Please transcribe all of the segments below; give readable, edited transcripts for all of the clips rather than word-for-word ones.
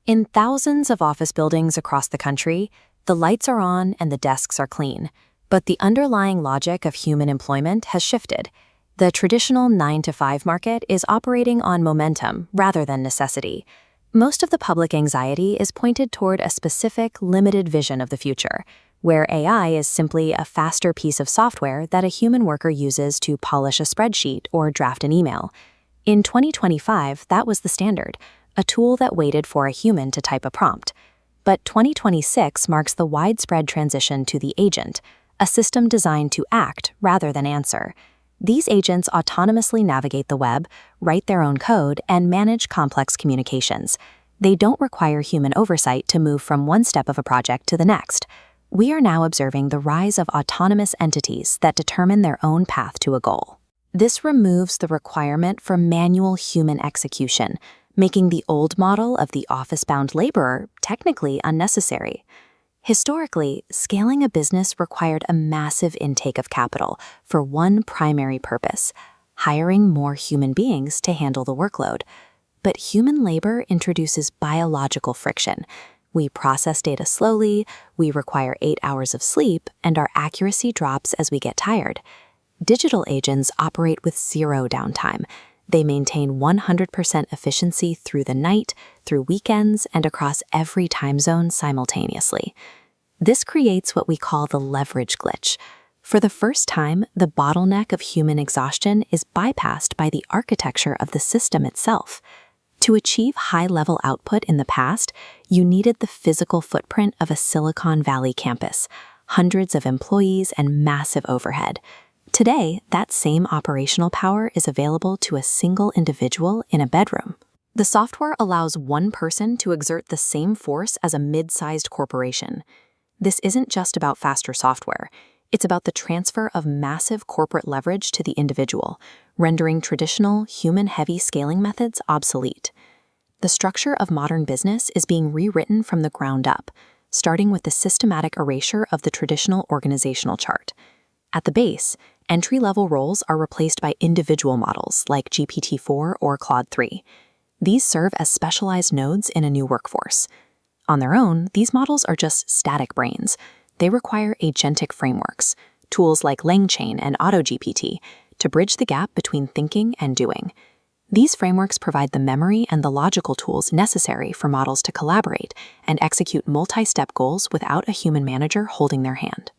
In thousands of office buildings across the country, the lights are on and the desks are clean. But the underlying logic of human employment has shifted. The traditional 9-to-5 market is operating on momentum rather than necessity. Most of the public anxiety is pointed toward a specific, limited vision of the future, where AI is simply a faster piece of software that a human worker uses to polish a spreadsheet or draft an email. In 2025, that was the standard, a tool that waited for a human to type a prompt. But 2026 marks the widespread transition to the agent, a system designed to act rather than answer. These agents autonomously navigate the web, write their own code, and manage complex communications. They don't require human oversight to move from one step of a project to the next. We are now observing the rise of autonomous entities that determine their own path to a goal. This removes the requirement for manual human execution, making the old model of the office-bound laborer technically unnecessary. Historically, scaling a business required a massive intake of capital for one primary purpose: hiring more human beings to handle the workload. But human labor introduces biological friction. We process data slowly, we require 8 hours of sleep, and our accuracy drops as we get tired. Digital agents operate with zero downtime. They maintain 100% efficiency through the night, through weekends, and across every time zone simultaneously. This creates what we call the leverage glitch. For the first time, the bottleneck of human exhaustion is bypassed by the architecture of the system itself. To achieve high-level output in the past, you needed the physical footprint of a Silicon Valley campus, hundreds of employees, and massive overhead. Today, that same operational power is available to a single individual in a bedroom. The software allows one person to exert the same force as a mid-sized corporation. This isn't just about faster software. It's about the transfer of massive corporate leverage to the individual, rendering traditional, human-heavy scaling methods obsolete. The structure of modern business is being rewritten from the ground up, starting with the systematic erasure of the traditional organizational chart. At the base, entry-level roles are replaced by individual models like GPT-4 or Claude 3. These serve as specialized nodes in a new workforce. On their own, these models are just static brains. They require agentic frameworks, tools like LangChain and AutoGPT, to bridge the gap between thinking and doing. These frameworks provide the memory and the logical tools necessary for models to collaborate and execute multi-step goals without a human manager holding their hand.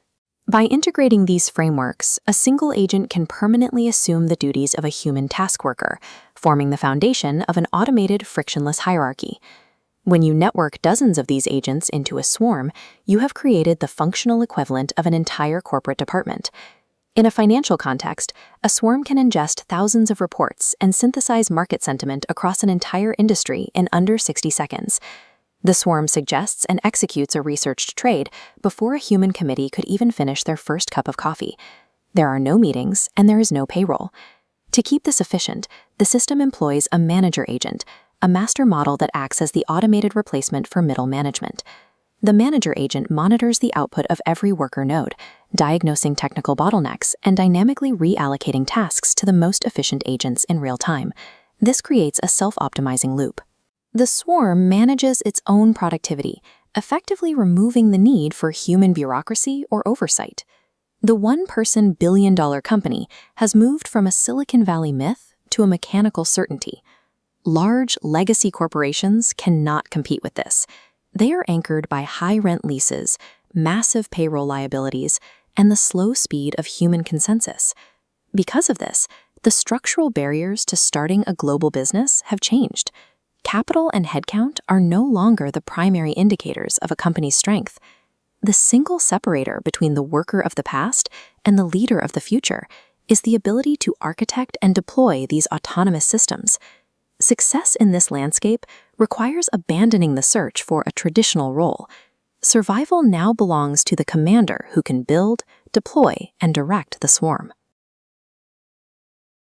By integrating these frameworks, a single agent can permanently assume the duties of a human task worker, forming the foundation of an automated, frictionless hierarchy. When you network dozens of these agents into a swarm, you have created the functional equivalent of an entire corporate department. In a financial context, a swarm can ingest thousands of reports and synthesize market sentiment across an entire industry in under 60 seconds. The swarm suggests and executes a researched trade before a human committee could even finish their first cup of coffee. There are no meetings, and there is no payroll. To keep this efficient, the system employs a manager agent, a master model that acts as the automated replacement for middle management. The manager agent monitors the output of every worker node, diagnosing technical bottlenecks and dynamically reallocating tasks to the most efficient agents in real time. This creates a self-optimizing loop. The swarm manages its own productivity, effectively removing the need for human bureaucracy or oversight. The one-person billion-dollar company has moved from a Silicon Valley myth to a mechanical certainty. Large legacy corporations cannot compete with this. They are anchored by high rent leases, massive payroll liabilities, and the slow speed of human consensus. Because of this, the structural barriers to starting a global business have changed. Capital and headcount are no longer the primary indicators of a company's strength. The single separator between the worker of the past and the leader of the future is the ability to architect and deploy these autonomous systems. Success in this landscape requires abandoning the search for a traditional role. Survival now belongs to the commander who can build, deploy, and direct the swarm.